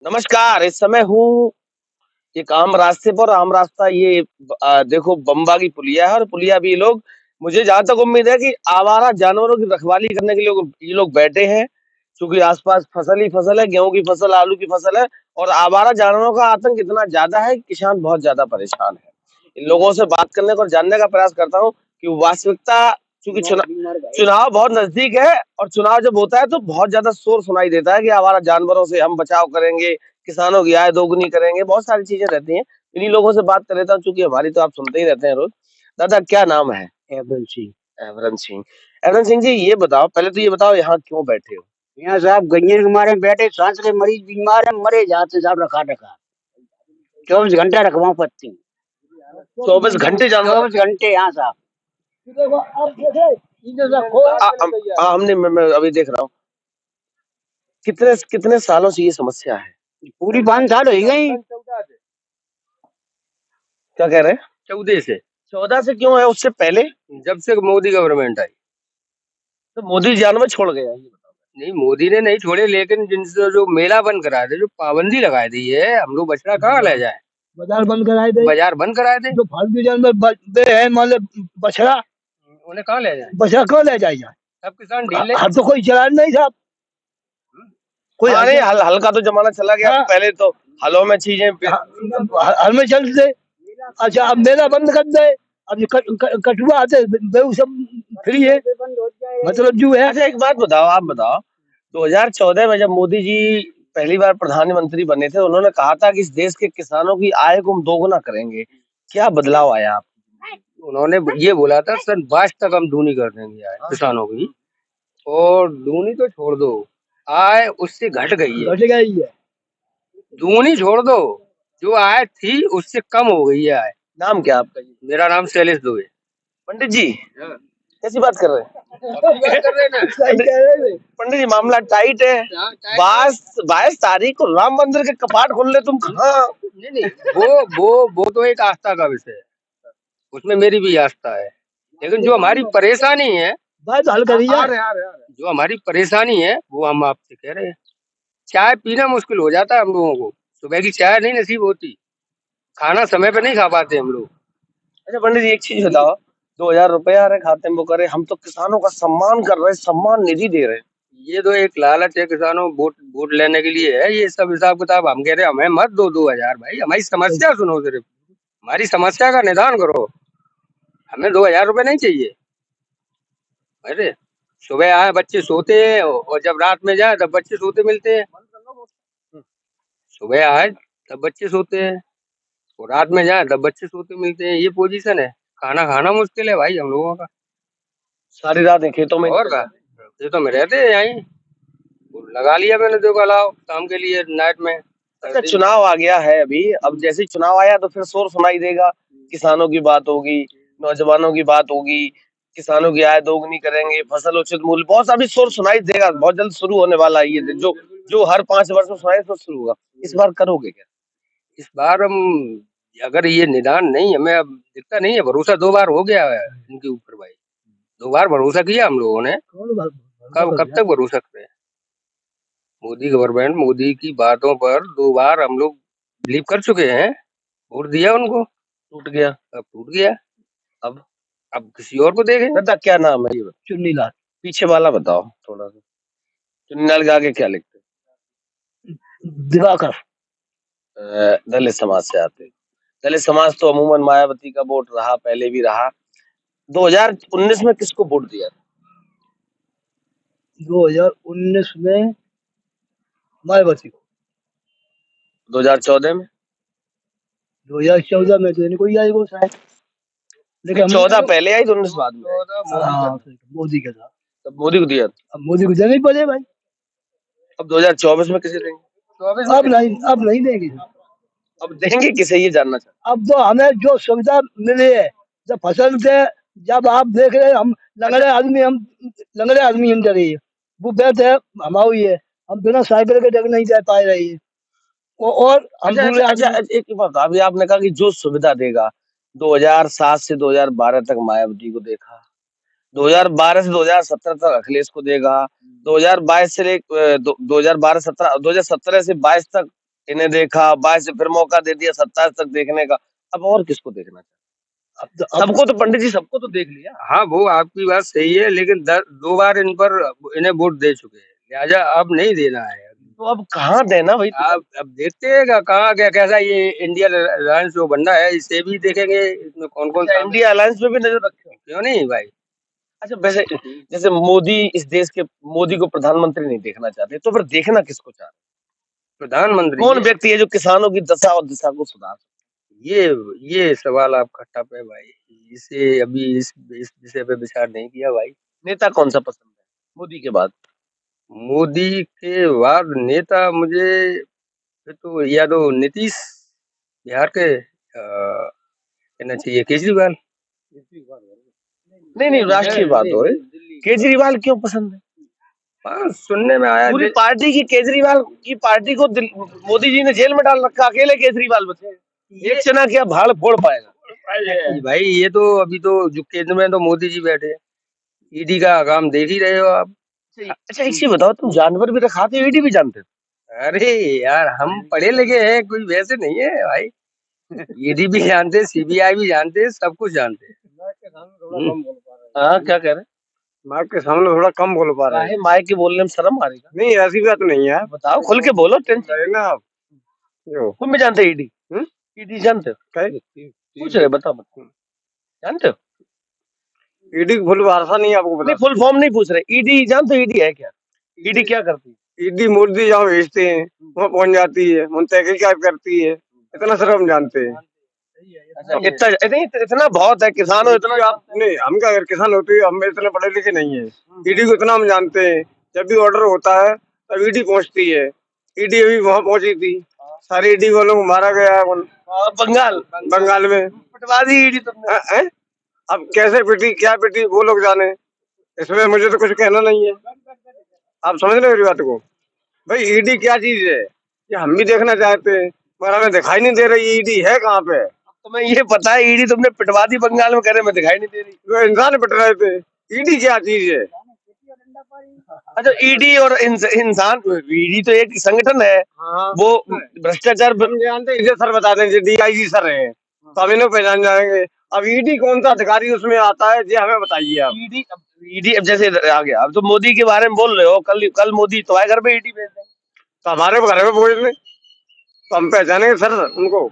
नमस्कार, इस समय हूँ एक आम रास्ते पर। आम रास्ता ये देखो बम्बा की पुलिया है और पुलिया भी लोग, मुझे जहाँ तक उम्मीद है कि आवारा जानवरों की रखवाली करने के लिए ये लोग बैठे हैं। क्योंकि आस-पास फसल ही फसल है, गेहूँ की फसल, आलू की फसल है और आवारा जानवरों का आतंक इतना ज़्यादा है कि किसान बहुत ज़्यादा परेशान है। इन लोगों से बात करने को और जानने का प्रयास करता हूँ कि वास्तविकता, चूँकि चुनाव बहुत नज़दीक है और चुनाव जब होता है तो बहुत ज़्यादा शोर सुनाई देता है कि आवारा जानवरों से हम बचाव करेंगे, किसानों की आय दोगुनी करेंगे, बहुत सारी चीज़ें रहती हैं। इन्हीं लोगों से बात कर लेता हूँ, चूँकि हमारी तो आप सुनते ही रहते हैं रोज़। दादा क्या नाम है? एबल सिंह। अमरन सिंह। अमरन सिंह जी, ये बताओ, पहले तो ये बताओ यहाँ क्यों बैठे हो? यहाँ साहब गंजीर के मारे बैठे, सांस के मरीज बीमार है, मरे जाते साहब रखा रखा 24 घंटा रखवाऊं पत्ती। 24 घंटे जानवर 24 घंटे यहाँ साहब। हमने मैं अभी देख रहा हूँ। कितने कितने सालों से ये समस्या है? पूरी 5 साल हो गई। क्या कह रहे हैं? 14 से, 14 से क्यों है, उससे पहले? जब से मोदी गवर्नमेंट आई। तो मोदी जानवर छोड़ गया, ये बताओ। नहीं, मोदी ने नहीं छोड़े, लेकिन जिनसे जो मेला बंद कराए थे, जो पाबंदी लगाई दी है, हम लोग बछड़ा कहाँ ले जाए? बाजार बंद कराए थे, बाजार बंद कराए थे, जो फालतू जानवर है मतलब बछड़ा उन्हें कहाँ ले जाए? बछड़ा क्यों ले जाएगा? सब किसान ढीले। हम तो कोई चलान नहीं साहब, कोई हाँ, नहीं, हल का तो जमाना चला गया। हाँ। पहले तो हलों में चीजें हल में चलते। अच्छा अब मेला बंद कर दे, अब ये कटुआ आते वो सब फ्री है, मतलब जो है। अच्छा, एक बात बताओ, आप बताओ, 2014 में जब मोदी जी पहली बार प्रधानमंत्री बने थे, उन्होंने कहा था कि इस देश के किसानों की आय को हम दोगुना करेंगे। क्या बदलाव आया आप? उन्होंने ये बोला था सन 22 तक हम दूनी कर देंगे आय किसानों की, और दूनी तो छोड़ दो, आय उससे घट गई है। घट गई है। दूनी छोड़ दो, जो आय थी उससे कम हो गई है आय। नाम क्या आपका जी? मेरा नाम शैलेश दुबे। पंडित जी, कैसी बात कर रहे हैं? सही कह रहे थे। पंडित जी, मामला टाइट है। 22 तारीख को राम मंदिर के कपाट खोल ले, तुम कहाँ? नहीं, वो तो एक आस्था का विषय है, उसमें मेरी भी आस्था है, लेकिन जो हमारी परेशानी है, बात हल करिए। जो हमारी परेशानी है वो हम आपसे कह रहे हैं। चाय पीना मुश्किल हो जाता है हम लोगों को, सुबह की चाय नहीं नसीब होती, खाना समय पे नहीं खा पाते हम लोग। अच्छा पंडित जी, एक चीज बताओ, 2000 रुपया आ रहे खाते में, वो करे, हम तो किसानों का सम्मान कर रहे हैं, सम्मान निधि दे रहे हैं। ये तो एक लालच है किसानों, वोट वोट लेने के लिए है ये सब हिसाब किताब। हम कह रहे हैं हमें मत दो 2000, भाई हमारी समस्या सुनो, सिर्फ हमारी समस्या का निदान करो, हमें 2000 रुपये नहीं चाहिए। अरे सुबह आए बच्चे सोते हैं और जब रात में जाए तब बच्चे सोते मिलते हैं। सुबह आए तब बच्चे सोते हैं और रात में जाए तब बच्चे सोते मिलते हैं, ये पोजीशन है। खाना खाना मुश्किल है भाई हम लोगों का। सारी रात इन खेतों में और का खेतों में रहते हैं यहीं, लगा लिया मैंने, देखो अलाव काम के लिए नाइट में। अच्छा, चुनाव आ गया है अभी, अब जैसे ही चुनाव आया तो फिर शोर सुनाई देगा, किसानों की बात होगी, नौजवानों की बात होगी, किसानों की आय दोगुनी करेंगे, फसल उचित मूल्य, बहुत सा अभी शोर सुनाई देगा। बहुत जल्द शुरू होने वाला है ये, जो जो हर 5 वर्ष में सुनाई तो शुरू होगा। इस बार करोगे क्या? इस बार हम, अगर ये निदान नहीं, हमें अब दिखता नहीं है, भरोसा 2 बार हो गया है इनके ऊपर भाई, 2 बार भरोसा किया हम लोगों ने, कब तक भरोसा करें? मोदी गवर्नमेंट, मोदी की बातों पर 2 बार हम लोग बिलीव कर चुके हैं, वोट दिया उनको, टूट गया। अब टूट गया। अब अब किसी और को देखें। दादा क्या नाम है ये बताओ? चुन्नीलाल। पीछे वाला बताओ थोड़ा सा। चुन्नीलाल के आगे क्या लिखते दिवाकर। हैं? दलित समाज से आते हैं। दलित समाज तो अमूमन मायावती का वोट रहा, पहले भी रहा। 2019 में किसको वोट दिया? 2019 में मायावती को। 2014 में? 2014 में तो इनको ही आई वो शायद, लेकिन 14 पहले आई तो 19 बाद में आई। हाँ मोदी के साथ। तब मोदी को दिया था। अब मोदी को देना ही पड़े भाई। अब 2024 में किसे देंगे? अब नहीं देंगे। अब देंगे किसे, ये जानना चाहता अब तो हमें जो सुविधा मिली है, जब फसल से, जब आप देख रहे हैं हम लंगड़े आदमी हम डरे, वो बैठ है हमारी है, हम बिना साइकिल के डर नहीं जा पा रहे हैं। और हम अच्छा दूसरे अच्छा अच्छा, एक बात, अभी आपने कहा कि जो सुविधा देगा, 2007 से 2012 तक मायावती को देखा, 2012 से 2017 तक अखिलेश को देगा, 2022 से 2012 17 2017 से 22 तक इन्हें देखा, 22 से फिर मौका दे दिया 27 तक देखने का। अब और किसको देखना? अब सबको तो पंडित जी सबको तो देख लिया। हाँ वो आपकी बात सही है, लेकिन 2 बार इन पर इन्हें वोट दे चुके हैं, लिहाजा अब नहीं देना है। तो अब कहाँ देना भाई? आप अब देखते हैं कहाँ क्या कैसा ये इंडिया अलायंस जो बन रहा है, इसे भी देखेंगे इसमें कौन कौन अच्छा, इंडिया अलायंस में भी नजर रखे हो? क्यों नहीं भाई। अच्छा, वैसे जैसे मोदी इस देश के, मोदी को प्रधानमंत्री नहीं देखना चाहते, तो फिर देखना किसको चाहते? प्रधानमंत्री कौन व्यक्ति है जो किसानों की दशा और दिशा को सुधार सकता? ये ये सवाल आपका टफ है भाई, इसे अभी इस विषय पे विचार नहीं किया भाई। नेता कौन सा पसंद है मोदी के बाद? मोदी के बाद नेता मुझे फिर तो या तो नीतीश, बिहार के कहना चाहिए केजरीवाल। नहीं नहीं, राष्ट्रीय बात हो रही। केजरीवाल क्यों पसंद है? हाँ सुनने में आया पूरी पार्टी की, केजरीवाल की पार्टी को मोदी जी ने जेल में डाल रखा, अकेले केजरीवाल बचे। एक चना क्या भाड़ फोड़ पाएगा? भाई ये तो अभी तो जो केंद्र में तो मोदी जी बैठे हैं, ईडी का काम देख ही रहे हो आप। अच्छा, एक चीज बताओ, तुम जानवर भी रखाते हो, ईडी भी जानते हो? अरे यार हम पढ़े लिखे हैं, कोई वैसे नहीं है भाई। ईडी भी जानते, सीबीआई भी जानते, सब कुछ जानते हैं। हाँ, क्या कह रहे हैं? माइक के सामने थोड़ा कम बोल पा रहे काहे हैं। माइक के बोलने में शर्म आ रही है? नहीं ऐसी बात नहीं है, बताओ, खुल के बोलो, टेंशन है ना आप जो तुम भी जानते हो ईडी? हम्म? ईडी जानते हो? पूछ रहे, बताओ बताओ, जानते हो? ईडी की फुल भाषा नहीं आपको नहीं, बता। फुल फॉर्म नहीं पूछ रहे, ईडी जानते हो? ईडी है क्या? ईडी क्या करती है? ईडी मोदी जहाँ भेजते हैं वहाँ पहुंच जाती है, उन तहकीकात करती है, इतना सिर्फ हम जानते हैं। अच्छा, इतना बहुत है, किसानों इतना आप नहीं, हम क्या अगर किसान होते हम इतने पढ़े लिखे नहीं है। ईडी को इतना हम जानते हैं, जब भी ऑर्डर होता है तब ईडी पहुंचती है। ईडी अभी वहाँ पहुंची थी, सारे ईडी वालों को मारा गया है बंगाल बंगाल में। पटवा दी ईडी तुमने। हैं? अब कैसे पिटी क्या पिटी वो लोग जाने, इसमें मुझे तो कुछ कहना नहीं है। आप समझ रहे हो मेरी बात को? भाई ईडी क्या चीज है ये हम भी देखना चाहते हैं, मगर हमें दिखाई नहीं दे रही ईडी है कहाँ पे। तुम्हें ये पता है ईडी तुमने पिटवा दी बंगाल में, करे में दिखाई नहीं दे रही? वो इंसान पिट रहे थे, ईडी क्या चीज है? अच्छा, ईडी और इंसान, ईडी तो एक संगठन है। हाँ, वो भ्रष्टाचार हम जानते हैं, इसे सर बता दें डीआईजी सर है तो हम इन्हें पहचान जाएंगे। अब ईडी कौन सा अधिकारी उसमें आता है ये हमें बताइए आप। ईडी अब जैसे आ गया, अब तो मोदी के बारे में बोल रहे हो, कल कल मोदी तो आए घर पे ईडी भेज दें। तो हमारे घर में बोल लें तो हम पहचानेंगे सर उनको।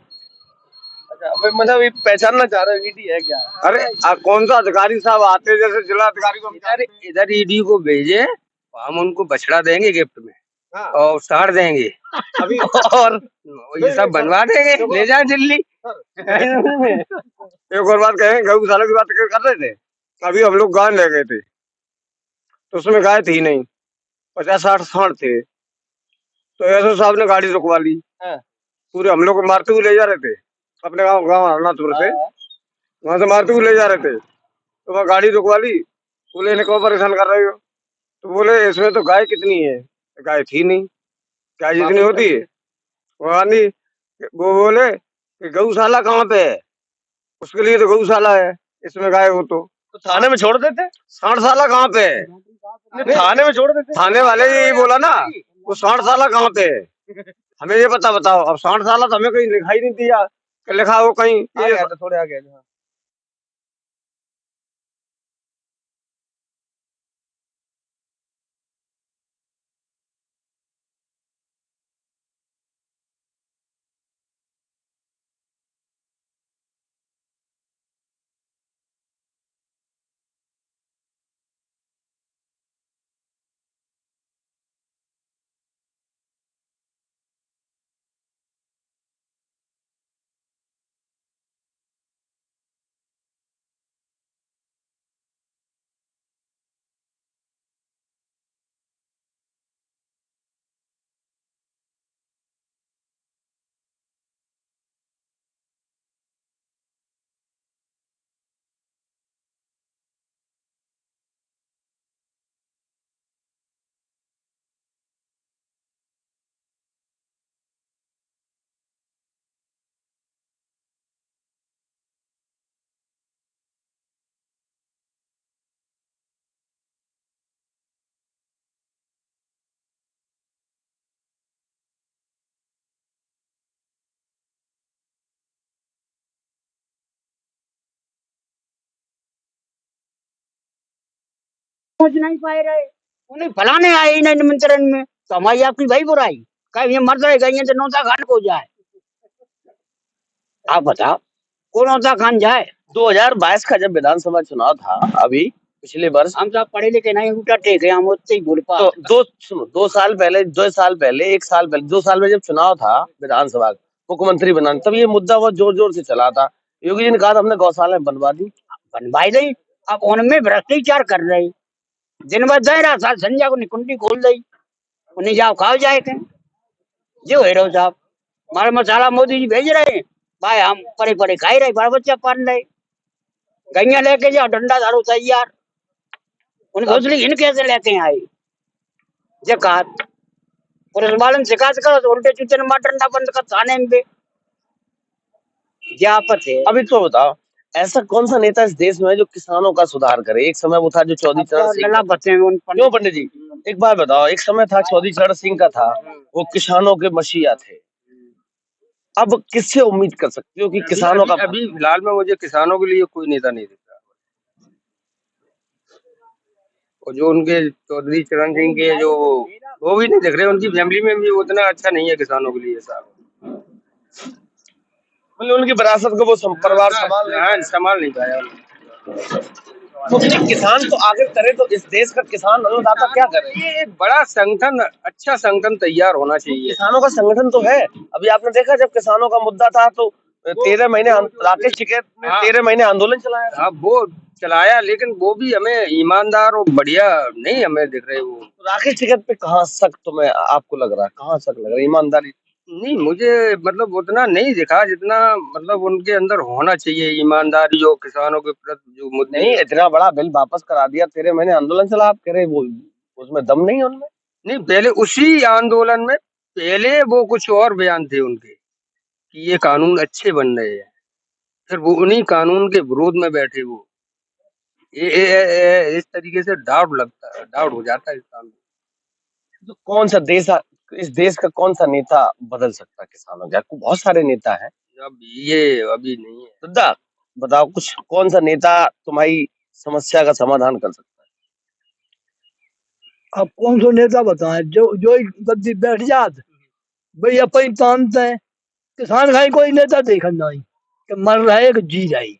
अच्छा, अब मतलब ये पहचानना चाह रहे हो ईडी है क्या? अरे कौन सा अधिकारी साहब आते हैं जैसे जिला अधिकारी को इधर ईडी को भेजे, हम उनको बछड़ा देंगे गिफ्ट में। हाँ। और साड़ देंगे अभी और ये सब बनवा देंगे, ले जाए दिल्ली। एक और बात कहें, गौशाला की बात कर रहे थे, अभी हम लोग गाय ले गए थे तो उसमें गाय थी नहीं, 50-60 सांड थे। तो एसओ साहब ने गाड़ी रुकवा ली, पूरे हम लोग को मारते हुए ले जा रहे थे अपने गाँव हरनाथपुर से, वहां से मारते हुए ले जा रहे थे। तो वहाँ गाड़ी रुकवा ली, बोले इन्हें क्यों परेशान कर रहे हो? तो बोले इसमें तो गाय कितनी है, गाय थी नहीं, गाय जितनी होती है वहाँ नहीं। वो बोले कि गौशाला कहाँ पे है, उसके लिए तो गौशाला है, इसमें गाय हो तो थाने में छोड़ देते। सांडशाला कहाँ पे है? थाने में छोड़ देते। थाने वाले ने यही बोला ना, वो सांडशाला कहाँ पे है, हमें ये बताओ। अब सांडशाला तो हमें कहीं लिखाई नहीं दिया कि लिखा हो कहीं, थोड़े आ गया। पहुंच नहीं पाए रहे, उन्हें फलाने आए ही नहीं निमंत्रण में, तो हमारी आपकी भाई बुराई, कहीं ये मर रहे गई तो नौता खान को जाए, आप बताओ कौन नौता खान जाए। 2022 का जब विधानसभा चुनाव था अभी पिछले वर्ष, हम सब पढ़े लिखे नहीं, उल्टा टेके हम उससे ही बोल पा। तो 2 साल पहले, 2 साल पहले, 1 साल पहले, 2 साल में जब चुनाव था विधानसभा का, मुख्यमंत्री बनाने, तब ये मुद्दा बहुत जोर जोर से चला था। योगी जी ने कहा था हमने गौशाला बनवा दी, बनवाई नहीं, अब उनमें भ्रष्टाचार कर रहे, दिन भर दे रहा था, संजय को निकुंडी खोल दी, उन्हें जाओ खाओ जाए के जो हेरो साहब हमारे मसाला मोदी जी भेज रहे हैं, भाई हम परे परे खाई रहे, बाल बच्चा पाल रहे, गैया लेके जाओ डंडा दारू तैयार, उन घोसली इन कैसे लेके आए, जे कहा पुलिस वाले शिकायत करो तो उल्टे चूचे ने मार डंडा बंद कर थाने में, क्या आपत्ति है। अभी तो बताओ ऐसा कौन सा नेता इस देश में है जो किसानों का सुधार करे? एक समय वो था जो चौधरी चरण सिंह, क्यों पंडित जी एक बात बताओ, एक समय था चौधरी चरण सिंह का था, वो किसानों के मसीहा थे। अब किससे उम्मीद कर सकते हो कि किसानों का? अभी फिलहाल में मुझे किसानों के लिए कोई नेता नहीं दिख रहा, और जो उनके चौधरी चरण सिंह के जो वो भी नहीं दिख रहे, उनकी फैमिली में भी उतना अच्छा नहीं है किसानों के लिए साहब, मतलब उनकी विरासत को वो परिवार संभाल नहीं पाया। तो किसान तो आगे करे, तो इस देश का किसान अन्नदाता क्या करे? ये एक बड़ा संगठन, अच्छा संगठन तैयार होना चाहिए। किसानों का संगठन तो है। अभी आपने देखा जब किसानों का मुद्दा था तो 13 महीने राकेश टिकैत ने 13 महीने आंदोलन चलाया। हाँ वो चलाया, लेकिन वो भी हमें ईमानदार और बढ़िया नहीं हमें दिख रहे। वो राकेश टिकैत पे कहाँ शक तुम्हें आपको लग रहा है? कहाँ शक लग रहा है? ईमानदारी नहीं, मुझे मतलब उतना नहीं दिखा जितना मतलब उनके अंदर होना चाहिए, ईमानदारी जो किसानों के प्रति जो मुद्दे। नहीं, इतना बड़ा बिल वापस करा दिया, 13 महीने आंदोलन चला, आप कह रहे वो उसमें दम नहीं है उनमें? नहीं, पहले उसी आंदोलन में पहले वो कुछ और बयान थे उनके कि ये कानून अच्छे बन रहे हैं, फिर वो उन्हीं कानून के विरोध में बैठे। वो इस तरीके से डाउट हो जाता है इस कानून। तो कौन सा इस देश का कौन सा नेता बदल सकता है किसानों का? बहुत सारे नेता हैं, अब ये अभी नहीं है। तो बताओ कुछ, कौन सा नेता तुम्हारी समस्या का समाधान कर सकता है? अब कौन सा नेता बताएं जो जो गद्दी बैठ जात भाई अपन तानते हैं, किसान खाई कोई नेता देखा नहीं कि मर रहा है कि जी रही,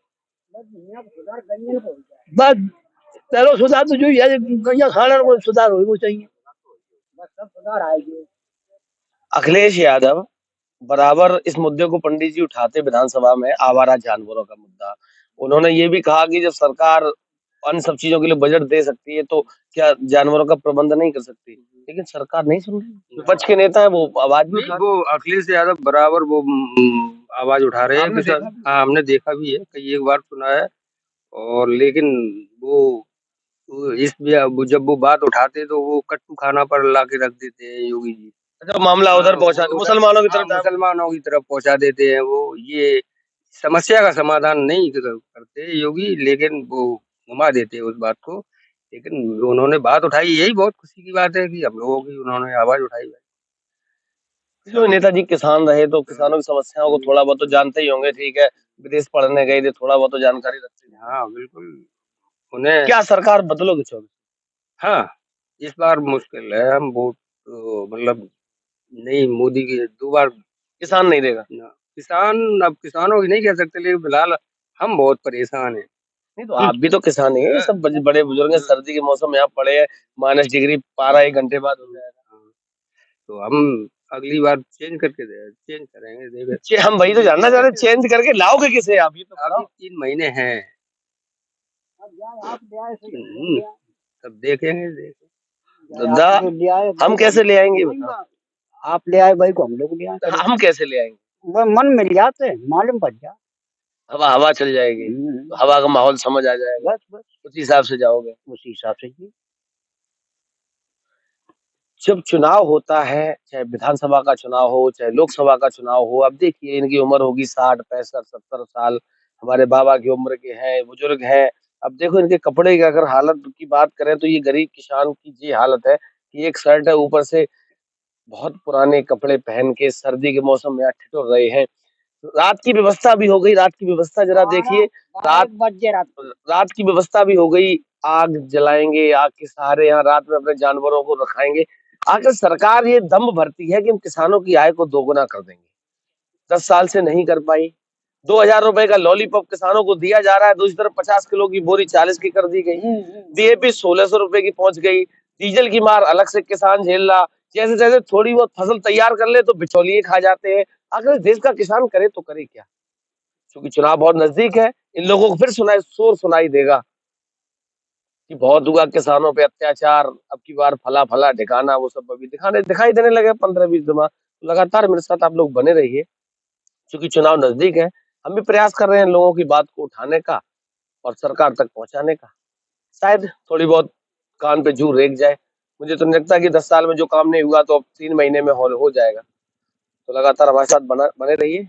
बस पहले सुधार तो जो है गैया खाना को सुधार हो चाहिए। अखिलेश यादव बराबर इस मुद्दे को पंडित जी उठाते विधानसभा में, आवारा जानवरों का मुद्दा। उन्होंने ये भी कहा कि जब सरकार अन्य सब चीजों के लिए बजट दे सकती है तो क्या जानवरों का प्रबंध नहीं कर सकती? लेकिन सरकार नहीं सुन रही, विपक्ष के नेता है वो आवाज भी उठा। वो अखिलेश यादव बराबर वो आवाज उठा रहे हैं। हाँ, हमने देखा भी है, कई एक बार सुना है। और लेकिन जब वो बात उठाते तो वो कट्टू खाना पर ला के रख देते हैं योगी जी। अच्छा, मामला उधर पहुंचा, मुसलमानों की तरफ मुसलमानों की तरफ पहुंचा देते हैं। वो ये समस्या का समाधान नहीं करते योगी, लेकिन वो घुमा देते हैं उस बात को। लेकिन उन्होंने बात उठाई, यही बहुत खुशी की बात है कि हम लोगों की उन्होंने आवाज उठाई। जो नेताजी किसान रहे तो किसानों की समस्याओं को थोड़ा बहुत तो जानते ही होंगे, ठीक है, विदेश पढ़ने गए थे, थोड़ा बहुत तो जानकारी रखते हैं। हाँ बिल्कुल, उन्हें क्या सरकार बदलोगे 24? हाँ, इस बार मुश्किल है। हम वोट मतलब नहीं, मोदी की 2 बार किसान नहीं देगा ना। किसान, अब किसानों की नहीं कह सकते, लेकिन फिलहाल हम बहुत परेशान हैं। नहीं, तो आप भी तो किसान ही हैं, सब बड़े बुजुर्ग हैं। सर्दी के मौसम में आप पड़े हैं, -डिग्री पारा 1 घंटे बाद हो जाएगा। तो हम अगली बार चेंज करेंगे, देखें। हम वही तो जानना चाह रहे हैं, चेंज करके लाओगे किसे आप? ये तो अभी 3 महीने हैं, तब देखेंगे। दादा हम कैसे ले आएंगे बताओ? आप ले आए भाई को हम लोग ले आए, हम कैसे ले आएंगे? वो मन मिल जाते मालूम पड़ जा, हवा चल जाएगी, तो हवा का माहौल समझ आ जाएगा, बस उसी हिसाब से जाओगे। उसी हिसाब से जी। जब चुनाव होता है, चाहे विधानसभा का चुनाव हो, चाहे लोकसभा का चुनाव हो, अब देखिए इनकी उम्र होगी 60, 65, 70 साल, हमारे बाबा की उम्र के हैं, बुजुर्ग हैं। अब देखो इनके कपड़े की अगर हालत की बात करें तो ये गरीब किसान की ये हालत है कि एक शर्ट है, ऊपर से बहुत पुराने कपड़े पहन के सर्दी के मौसम में ठिठुर रहे हैं। रात की व्यवस्था भी हो गई, रात की व्यवस्था जरा देखिए, रात की व्यवस्था भी हो गई। आग जलाएंगे, आग के सहारे यहाँ रात में अपने जानवरों को रखाएंगे। आखिर सरकार ये दम भरती है कि हम किसानों की आय को दोगुना कर देंगे, 10 साल से नहीं कर पाई। 2,000 रुपए का लॉलीपॉप किसानों को दिया जा रहा है, दूसरी तरफ 50 किलो की बोरी 40 की कर दी गई, डीएपी 1,600 रुपए की पहुंच गई, डीजल की मार अलग से किसान झेल रहा। जैसे जैसे थोड़ी बहुत फसल तैयार कर ले तो बिचौलिए खा जाते हैं। आखिर इस देश का किसान करे तो करे क्या? क्योंकि चुनाव बहुत नजदीक है, इन लोगों को फिर शोर सुनाई देगा कि बहुत हुआ किसानों पे अत्याचार, अब की बार फला फला ठिकाना, वो सब अभी दिखाई देने लगे 15-20 दिन बाद। लगातार मेरे साथ आप लोग बने रहिए, क्योंकि चुनाव नजदीक है। हम भी प्रयास कर रहे हैं लोगों की बात को उठाने का और सरकार तक पहुंचाने का। शायद थोड़ी बहुत कान पे जू रेग जाए। मुझे तो नहीं लगता कि 10 साल में जो काम नहीं हुआ तो अब 3 महीने में हो जाएगा। तो लगातार हमारे साथ बने रहिए।